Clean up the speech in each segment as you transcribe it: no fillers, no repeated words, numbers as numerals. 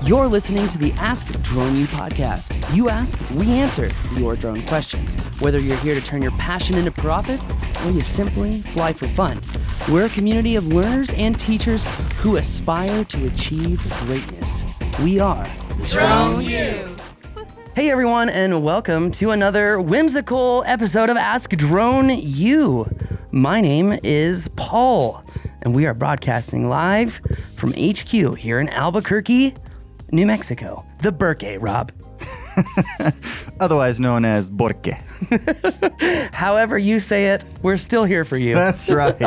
You're listening to the Ask Drone U podcast. You ask, we answer your drone questions. Whether you're here to turn your passion into profit or you simply fly for fun, we're a community of learners and teachers who aspire to achieve greatness. We are Drone U. Hey everyone, and welcome to another whimsical episode of Ask Drone U. My name is Paul, and we are broadcasting live from HQ here in Albuquerque, New Mexico. The Burque, Rob. Otherwise known as Burque. However you say it, we're still here for you. That's right.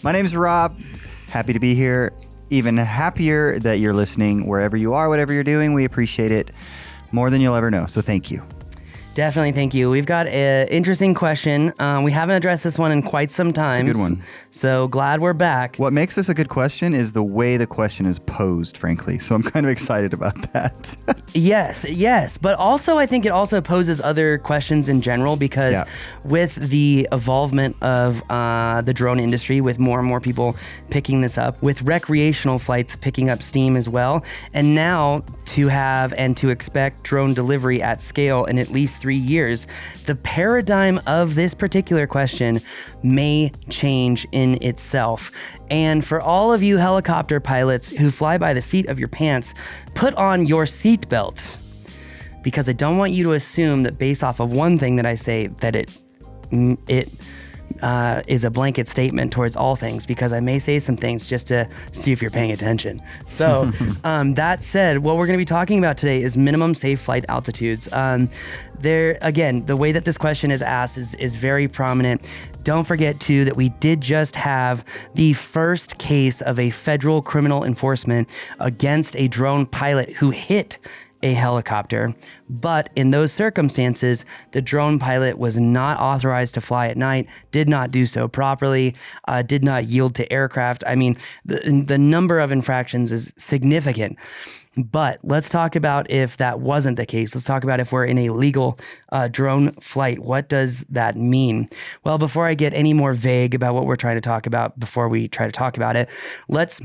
My name's Rob. Happy to be here. Even happier that you're listening wherever you are, whatever you're doing. We appreciate it more than you'll ever know. So thank you. Definitely, thank you. We've got an interesting question. We haven't addressed this one in quite some time. It's a good one. So glad we're back. What makes this a good question is the way the question is posed, frankly. So I'm kind of excited about that. Yes. But also, I think it also poses other questions in general because with the evolvement of the drone industry, with more and more people picking this up, with recreational flights picking up steam as well, and now to have and to expect drone delivery at scale in at least 3 years, the paradigm of this particular question may change in itself. And for all of you helicopter pilots who fly by the seat of your pants, put on your seatbelt, because I don't want you to assume that based off of one thing that I say that it is a blanket statement towards all things, because I may say some things just to see if you're paying attention. So that said, what we're going to be talking about today is minimum safe flight altitudes. There, again, the way that this question is asked is very prominent. Don't forget, too, that we did just have the first case of a federal criminal enforcement against a drone pilot who hit a helicopter, but in those circumstances, the drone pilot was not authorized to fly at night, did not do so properly, did not yield to aircraft. I mean, the number of infractions is significant. But let's talk about if that wasn't the case. Let's talk about if we're in a legal drone flight. What does that mean? Well, before I get any more vague about what we're trying to talk about, before we try to talk about it, let's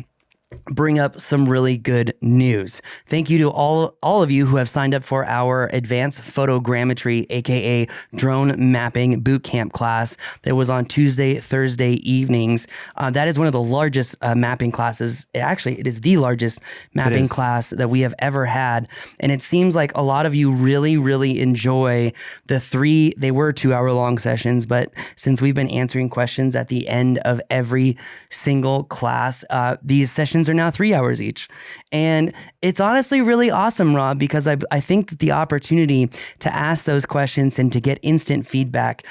bring up some really good news. Thank you to all of you who have signed up for our advanced photogrammetry, aka drone mapping bootcamp class that was on Tuesday, Thursday evenings. That is one of the largest mapping classes. Actually, it is the largest mapping class that we have ever had. And it seems like a lot of you really, really enjoy the they were 2-hour long sessions, but since we've been answering questions at the end of every single class, these sessions are now 3 hours each. And it's honestly really awesome, Rob, because I think that the opportunity to ask those questions and to get instant feedback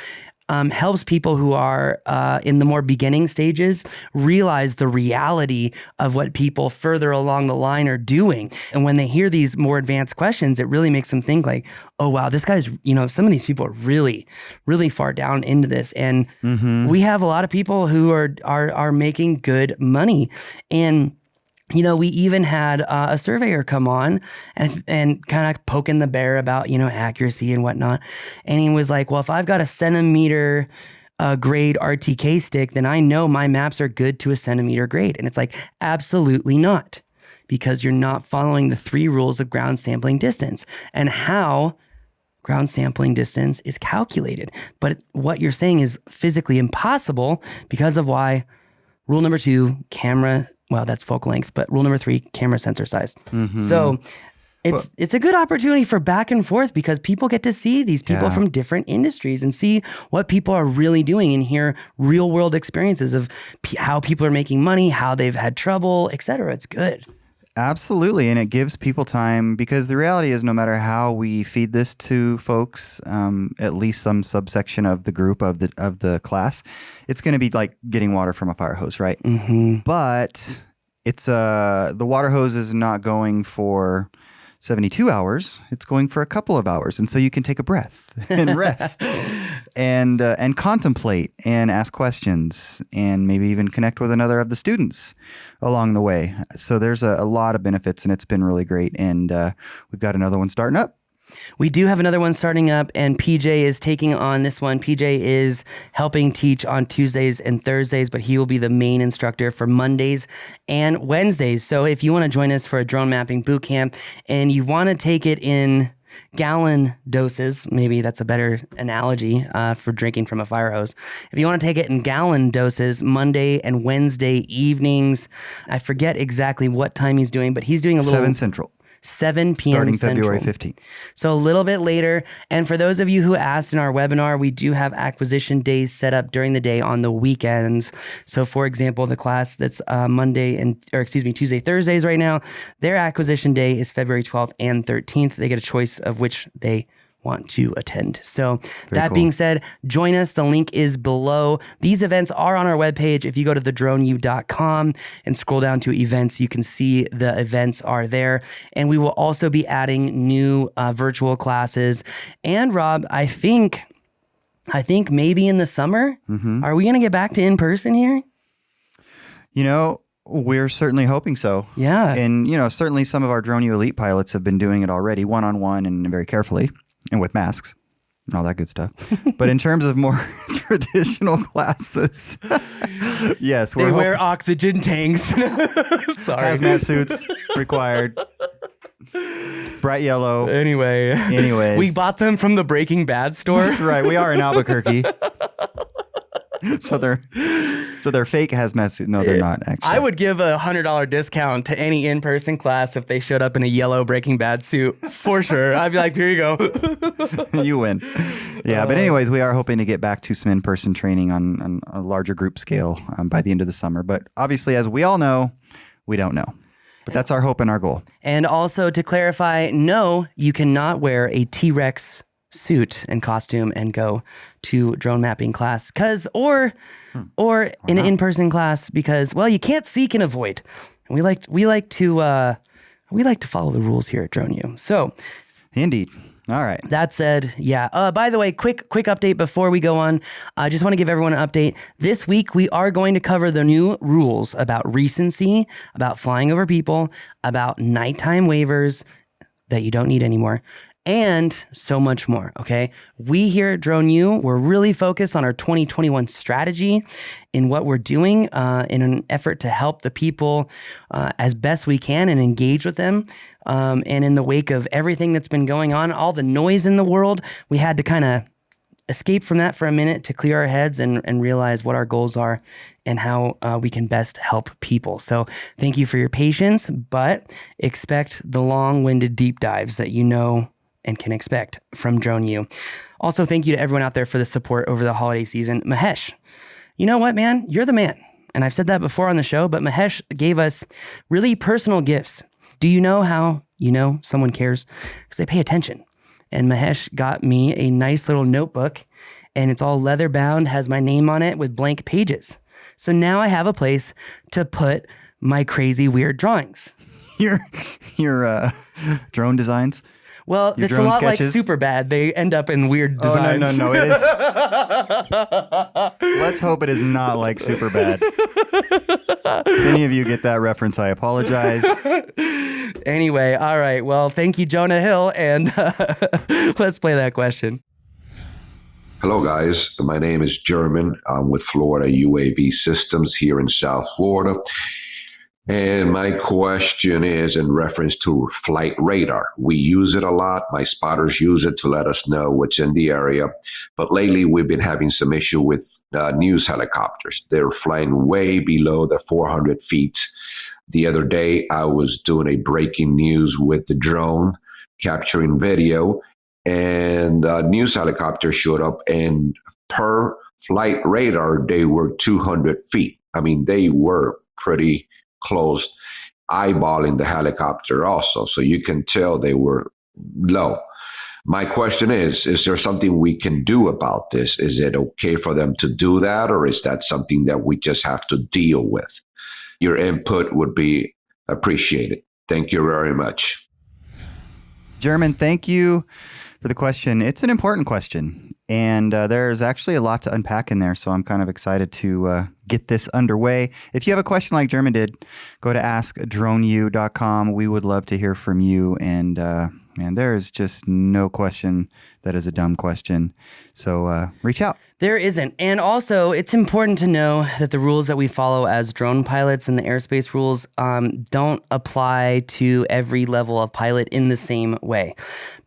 helps people who are in the more beginning stages realize the reality of what people further along the line are doing. And when they hear these more advanced questions, it really makes them think like, oh, wow, this guy's, some of these people are really, really far down into this. And we have a lot of people who are making good money. And we even had a surveyor come on and kind of poking the bear about, accuracy and whatnot. And he was like, well, if I've got a centimeter grade RTK stick, then I know my maps are good to a centimeter grade. And it's like, absolutely not, because you're not following the 3 rules of ground sampling distance and how ground sampling distance is calculated. But what you're saying is physically impossible because of why rule number 2, camera. Well, that's focal length, but rule number 3, camera sensor size. So it's a good opportunity for back and forth because people get to see these people from different industries and see what people are really doing and hear real world experiences of how people are making money, how they've had trouble, etc. It's good. Absolutely. And it gives people time, because the reality is no matter how we feed this to folks, at least some subsection of the group of the class, it's going to be like getting water from a fire hose, right? But it's the water hose is not going for 72 hours. It's going for a couple of hours. And so you can take a breath and rest and contemplate and ask questions and maybe even connect with another of the students along the way. So there's a lot of benefits, and it's been really great. And we've got another one starting up. We do have another one starting up, and PJ is taking on this one. PJ is helping teach on Tuesdays and Thursdays, but he will be the main instructor for Mondays and Wednesdays. So if you want to join us for a drone mapping boot camp and you want to take it in gallon doses, maybe that's a better analogy for drinking from a fire hose. If you want to take it in gallon doses, Monday and Wednesday evenings, I forget exactly what time he's doing, but he's doing a little 7 Central. 7 p.m. Starting Central. February 15th. So a little bit later. And for those of you who asked in our webinar, we do have acquisition days set up during the day on the weekends. So for example, the class that's Tuesday, Thursdays right now, their acquisition day is February 12th and 13th. They get a choice of which they want to attend. So that being said, join us. The link is below. These events are on our webpage. If you go to thedroneu.com and scroll down to events, you can see the events are there. And we will also be adding new virtual classes. And Rob, I think maybe in the summer, are we going to get back to in-person here? You know, we're certainly hoping so. Yeah. And, you know, certainly some of our DroneU Elite pilots have been doing it already one-on-one and very carefully. And with masks and all that good stuff. But in terms of more traditional classes, yes. They wear oxygen tanks. Sorry. Hazmat suits required. Bright yellow. Anyway. We bought them from the Breaking Bad store. That's right. We are in Albuquerque. So they're fake hazmat suits. No, they're not, actually. I would give a $100 discount to any in-person class if they showed up in a yellow Breaking Bad suit, for sure. I'd be like, here you go. You win. Yeah, but anyways, we are hoping to get back to some in-person training on a larger group scale by the end of the summer. But obviously, as we all know, we don't know. But that's our hope and our goal. And also to clarify, no, you cannot wear a T-Rex suit and costume and go to drone mapping class or in an in-person class because, well, you can't seek and avoid. And we like to follow the rules here at DroneU. So indeed. All right. That said, yeah. By the way, quick update before we go on. I just want to give everyone an update. This week, we are going to cover the new rules about recency, about flying over people, about nighttime waivers that you don't need anymore, and so much more, okay? We here at DroneU, we're really focused on our 2021 strategy in what we're doing in an effort to help the people as best we can and engage with them. And in the wake of everything that's been going on, all the noise in the world, we had to kind of escape from that for a minute to clear our heads and realize what our goals are and how we can best help people. So thank you for your patience, but expect the long-winded deep dives that you know and can expect from DroneU. Also, thank you to everyone out there for the support over the holiday season. Mahesh, you know what, man? You're the man. And I've said that before on the show, but Mahesh gave us really personal gifts. Do you know how you know someone cares? Because they pay attention. And Mahesh got me a nice little notebook, and it's all leather bound, has my name on it with blank pages. So now I have a place to put my crazy, weird drawings. Your drone designs? Well, it's a lot sketches. Like Superbad. They end up in weird designs. Oh, no. It is. Let's hope it is not like Superbad. If any of you get that reference, I apologize. Anyway, all right. Well, thank you, Jonah Hill. And let's play that question. Hello, guys. My name is German. I'm with Florida UAV Systems here in South Florida. And my question is in reference to flight radar. We use it a lot. My spotters use it to let us know what's in the area. But lately, we've been having some issue with news helicopters. They're flying way below the 400 feet. The other day, I was doing a breaking news with the drone, capturing video, and a news helicopter showed up, and per flight radar, they were 200 feet. I mean, they were pretty close, eyeballing the helicopter also. So you can tell they were low. My question is there something we can do about this? Is it okay for them to do that, or is that something that we just have to deal with? Your input would be appreciated. Thank you very much. German, thank you for the question. It's an important question, and there's actually a lot to unpack in there, so I'm kind of excited to get this underway. If you have a question like German did, go to askdroneu.com. We would love to hear from you. And there is just no question that is a dumb question. So reach out. There isn't. And also, it's important to know that the rules that we follow as drone pilots and the airspace rules don't apply to every level of pilot in the same way.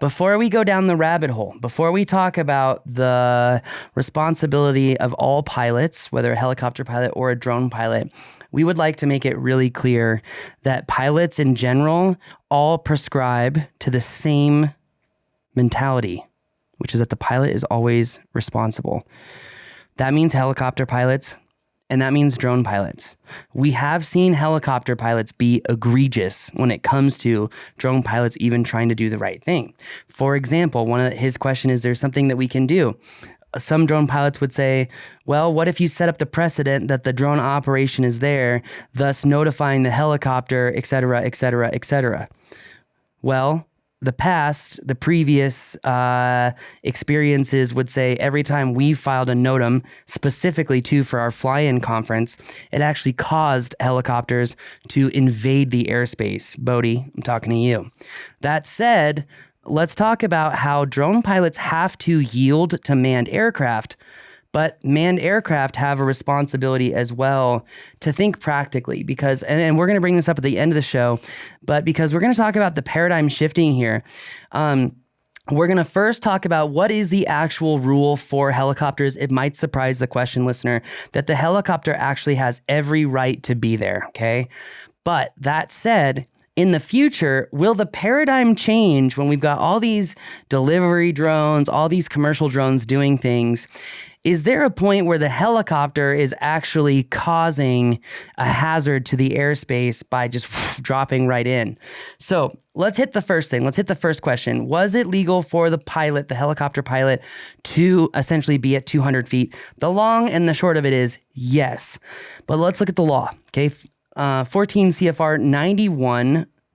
Before we go down the rabbit hole, before we talk about the responsibility of all pilots, whether a helicopter pilot or a drone pilot, we would like to make it really clear that pilots in general all prescribe to the same mentality, which is that the pilot is always responsible. That means helicopter pilots, and that means drone pilots. We have seen helicopter pilots be egregious when it comes to drone pilots even trying to do the right thing. For example, his question is, there's something that we can do. Some drone pilots would say, well, what if you set up the precedent that the drone operation is there, thus notifying the helicopter, et cetera, et cetera, et cetera? Well, the previous experiences would say every time we filed a NOTAM, specifically too for our fly-in conference, it actually caused helicopters to invade the airspace. Bodie, I'm talking to you. That said, let's talk about how drone pilots have to yield to manned aircraft, but manned aircraft have a responsibility as well to think practically because, and we're going to bring this up at the end of the show, but because we're going to talk about the paradigm shifting here, we're going to first talk about what is the actual rule for helicopters. It might surprise the question listener that the helicopter actually has every right to be there, okay? But that said, in the future, will the paradigm change when we've got all these delivery drones, all these commercial drones doing things? Is there a point where the helicopter is actually causing a hazard to the airspace by just dropping right in? So let's hit the first thing. Let's hit the first question. Was it legal for the pilot, the helicopter pilot, to essentially be at 200 feet? The long and the short of it is yes. But let's look at the law, okay? 14 CFR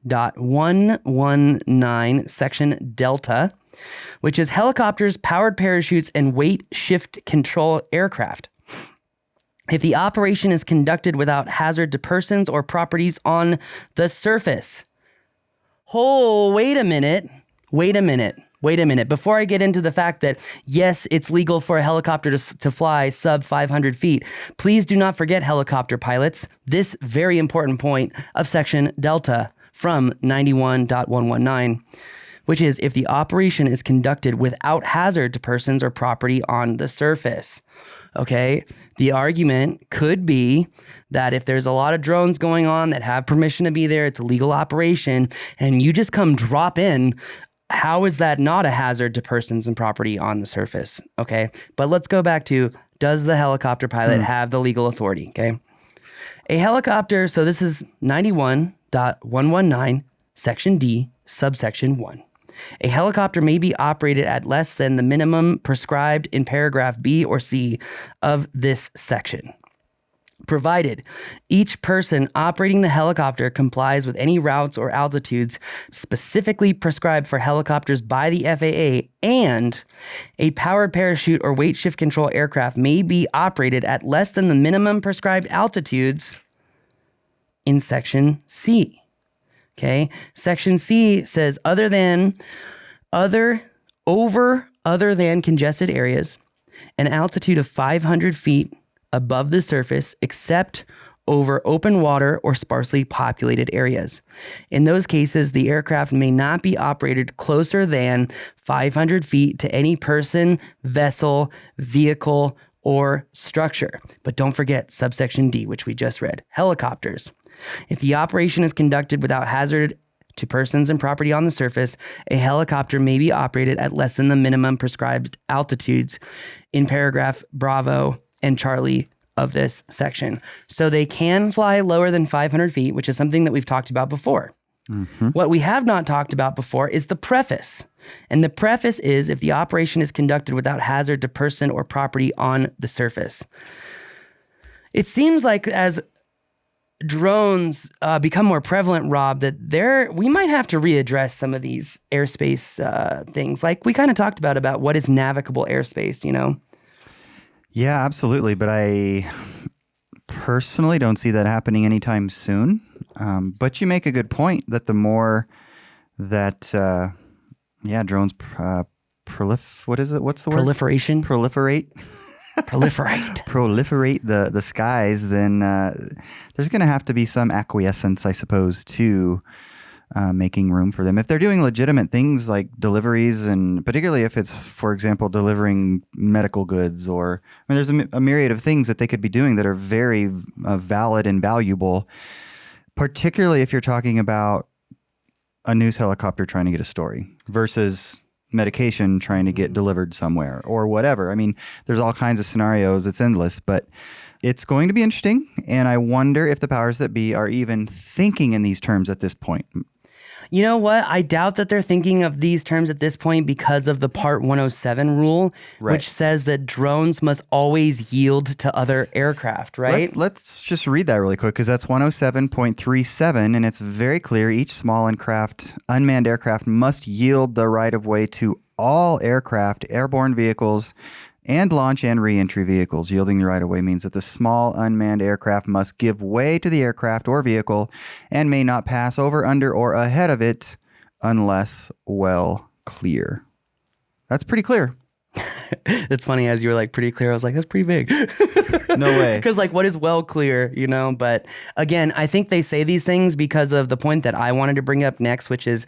91.119 section delta, which is helicopters, powered parachutes, and weight shift control aircraft. If the operation is conducted without hazard to persons or properties on the surface. Oh, wait a minute. Before I get into the fact that, yes, it's legal for a helicopter to fly sub 500 feet, please do not forget, helicopter pilots, this very important point of section delta from 91.119, which is if the operation is conducted without hazard to persons or property on the surface. Okay, the argument could be that if there's a lot of drones going on that have permission to be there, it's a legal operation, and you just come drop in, how is that not a hazard to persons and property on the surface? Okay, but let's go back to, does the helicopter pilot have the legal authority? Okay, a helicopter, so this is 91.119, section D, subsection 1. A helicopter may be operated at less than the minimum prescribed in paragraph B or C of this section, provided each person operating the helicopter complies with any routes or altitudes specifically prescribed for helicopters by the FAA, and a powered parachute or weight shift control aircraft may be operated at less than the minimum prescribed altitudes in section C. Okay, section C says other than congested areas, an altitude of 500 feet above the surface, except over open water or sparsely populated areas. In those cases, the aircraft may not be operated closer than 500 feet to any person, vessel, vehicle, or structure. But don't forget subsection D, which we just read, helicopters. If the operation is conducted without hazard to persons and property on the surface, a helicopter may be operated at less than the minimum prescribed altitudes in paragraph Bravo and Charlie of this section. So they can fly lower than 500 feet, which is something that we've talked about before. Mm-hmm. What we have not talked about before is the preface. And the preface is if the operation is conducted without hazard to person or property on the surface. It seems like as drones become more prevalent, Rob, that we might have to readdress some of these airspace things. Like we kind of talked about what is navigable airspace, you know? Yeah, absolutely. But personally don't see that happening anytime soon. But you make a good point that the more that, drones what is it? What's the word? Proliferation. Proliferate. Proliferate the skies, then there's going to have to be some acquiescence, I suppose, to making room for them. If they're doing legitimate things like deliveries, and particularly if it's, for example, delivering medical goods, or there's a myriad of things that they could be doing that are very valid and valuable, particularly if you're talking about a news helicopter trying to get a story versus medication trying to get delivered somewhere or whatever. I mean, there's all kinds of scenarios. It's endless, but it's going to be interesting. And I wonder if the powers that be are even thinking in these terms at this point. You know what? I doubt that they're thinking of these terms at this point because of the Part 107 rule, Right. which says that drones must always yield to other aircraft, right? Let's just read that really quick, because that's 107.37, and it's very clear. Each small unmanned aircraft must yield the right-of-way to all aircraft, airborne vehicles, and launch and re-entry vehicles. Yielding the right-of-way means that the small unmanned aircraft must give way to the aircraft or vehicle and may not pass over, under, or ahead of it unless well clear. That's pretty clear. It's funny, as you were like pretty clear, I was like, that's pretty big. No way. Because like, what is well clear, you know? But again, I think they say these things because of the point that I wanted to bring up next, which is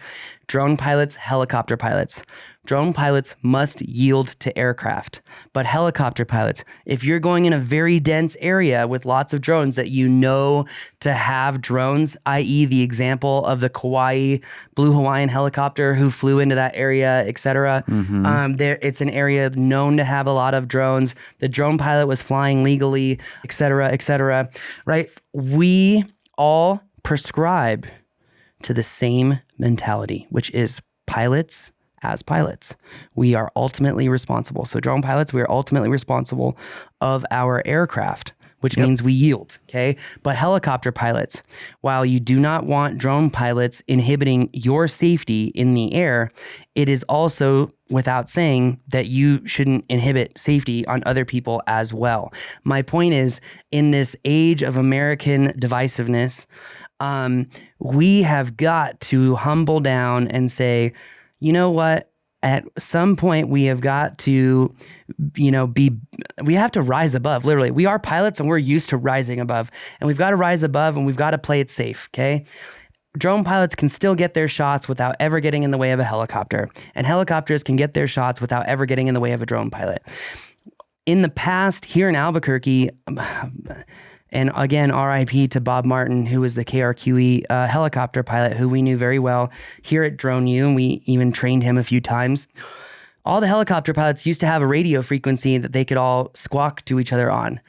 drone pilots, helicopter pilots. Drone pilots must yield to aircraft, but helicopter pilots, if you're going in a very dense area with lots of drones that you know to have drones, i.e. the example of the Blue Hawaiian helicopter who flew into that area, etc. It's an area known to have a lot of drones. The drone pilot was flying legally, etc., right? We all prescribe to the same mentality, which is pilots as pilots. We are ultimately responsible. So drone pilots, we are ultimately responsible of our aircraft, which means we yield, okay? But helicopter pilots, while you do not want drone pilots inhibiting your safety in the air, it is also without saying that you shouldn't inhibit safety on other people as well. My point is, in this age of American divisiveness, we have got to humble down and say, you know what? At some point, we have got to, we have to rise above. Literally, we are pilots and we're used to rising above. And we've got to rise above and we've got to play it safe, okay? Drone pilots can still get their shots without ever getting in the way of a helicopter. And helicopters can get their shots without ever getting in the way of a drone pilot. In the past, here in Albuquerque, and again, RIP to Bob Martin, who was the KRQE helicopter pilot, who we knew very well here at Drone U, and we even trained him a few times. All the helicopter pilots used to have a radio frequency that they could all squawk to each other on.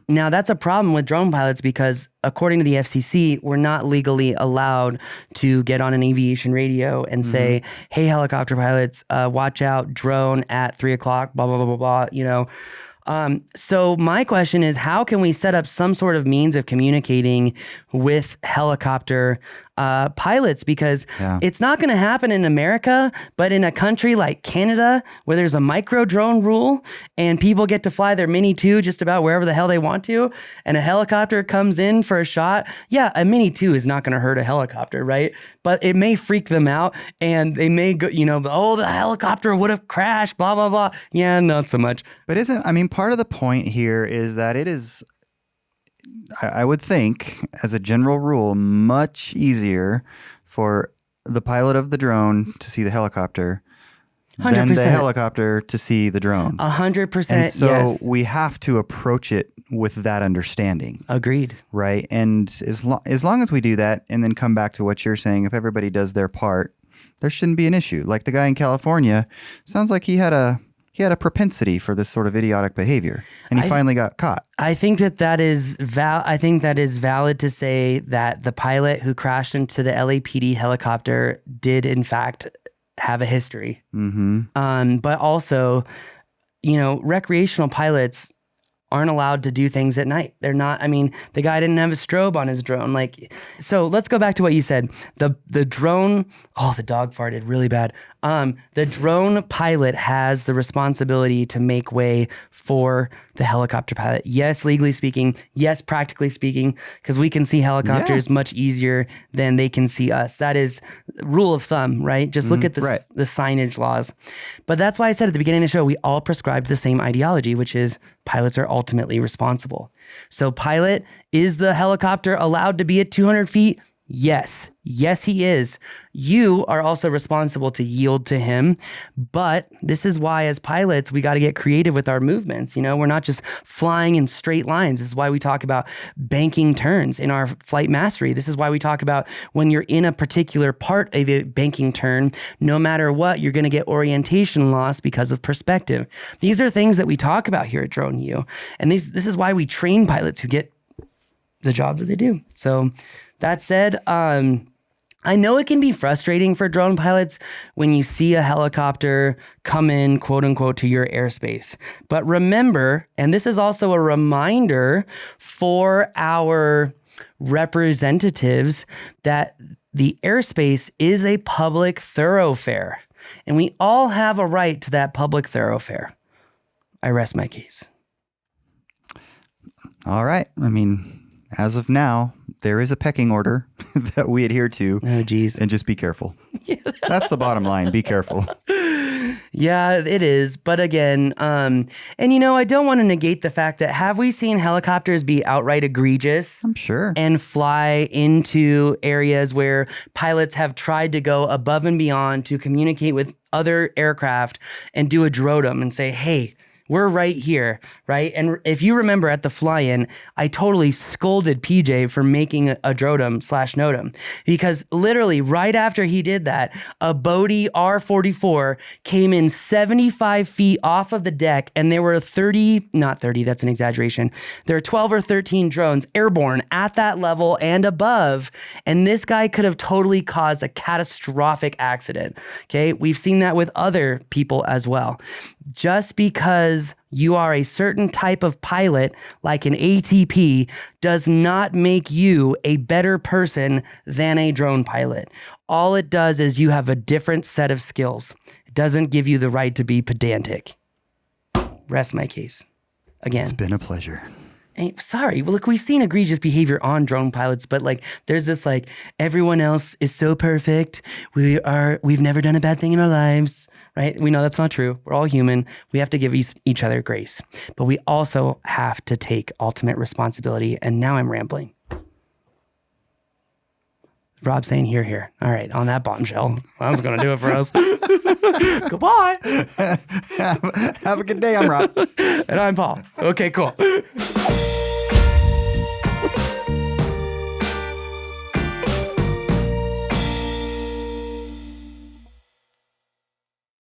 Now, that's a problem with drone pilots because, according to the FCC, we're not legally allowed to get on an aviation radio and say, hey, helicopter pilots, watch out, drone at 3 o'clock, blah, blah, blah, blah, blah, you know. So my question is, how can we set up some sort of means of communicating with helicopter pilots? Because it's not going to happen in America, but in a country like Canada, where there's a micro drone rule and people get to fly their Mini 2 just about wherever the hell they want to, and a helicopter comes in for a shot, a Mini 2 is not going to hurt a helicopter, right? But it may freak them out, and they may go, the helicopter would have crashed, blah, blah, blah. Yeah, not so much. But part of the point here is that it is, I would think, as a general rule, much easier for the pilot of the drone to see the helicopter 100%. Than the helicopter to see the drone. 100%. And so yes. we have to approach it with that understanding. Agreed. Right. And as long as we do that, and then come back to what you're saying, if everybody does their part, there shouldn't be an issue. Like the guy in California, sounds like he had a propensity for this sort of idiotic behavior, and he finally got caught. I think that is valid to say that the pilot who crashed into the LAPD helicopter did in fact have a history. But also, recreational pilots aren't allowed to do things at night. They're not, I mean, the guy didn't have a strobe on his drone. Like, so let's go back to what you said. The drone, oh, the dog farted really bad. The drone pilot has the responsibility to make way for the helicopter pilot. Yes, legally speaking. Yes, practically speaking, because we can see helicopters much easier than they can see us. That is rule of thumb, right? Just look at the signage laws. But that's why I said at the beginning of the show, we all prescribe to the same ideology, which is pilots are ultimately responsible. So pilot, is the helicopter allowed to be at 200 feet? Yes. Yes, he is. You are also responsible to yield to him. But this is why, as pilots, we got to get creative with our movements. You know, we're not just flying in straight lines. This is why we talk about banking turns in our flight mastery. This is why we talk about when you're in a particular part of a banking turn, no matter what, you're going to get orientation loss because of perspective. These are things that we talk about here at Drone U. And this is why we train pilots who get the jobs that they do. So that said, I know it can be frustrating for drone pilots when you see a helicopter come in, quote unquote, to your airspace. But remember, and this is also a reminder for our representatives, that the airspace is a public thoroughfare, and we all have a right to that public thoroughfare. I rest my case. All right. I mean, as of now, there is a pecking order that we adhere to. Oh, geez. And just be careful. That's the bottom line. Be careful. Yeah, it is. But again, and you know, I don't want to negate the fact that have we seen helicopters be outright egregious? I'm sure. And fly into areas where pilots have tried to go above and beyond to communicate with other aircraft and do a DROTM and say, hey, we're right here, right? And if you remember at the fly-in, I totally scolded PJ for making a DROTM/NOTAM, because literally right after he did that, a Bodie R44 came in 75 feet off of the deck, and there were 30, not 30, that's an exaggeration. There are 12 or 13 drones airborne at that level and above, and this guy could have totally caused a catastrophic accident, okay? We've seen that with other people as well. Just because you are a certain type of pilot, like an ATP, does not make you a better person than a drone pilot. All it does is you have a different set of skills. It doesn't give you the right to be pedantic. Rest my case. Again. It's been a pleasure. Hey, sorry. Well, look, we've seen egregious behavior on drone pilots, but like, there's this like, everyone else is so perfect. We've never done a bad thing in our lives, right? We know that's not true. We're all human. We have to give each other grace, but we also have to take ultimate responsibility. And now I'm rambling. Rob saying here. All right, on that bombshell, I was going to do it for us. Goodbye. Have a good day. I'm Rob. And I'm Paul. Okay, cool.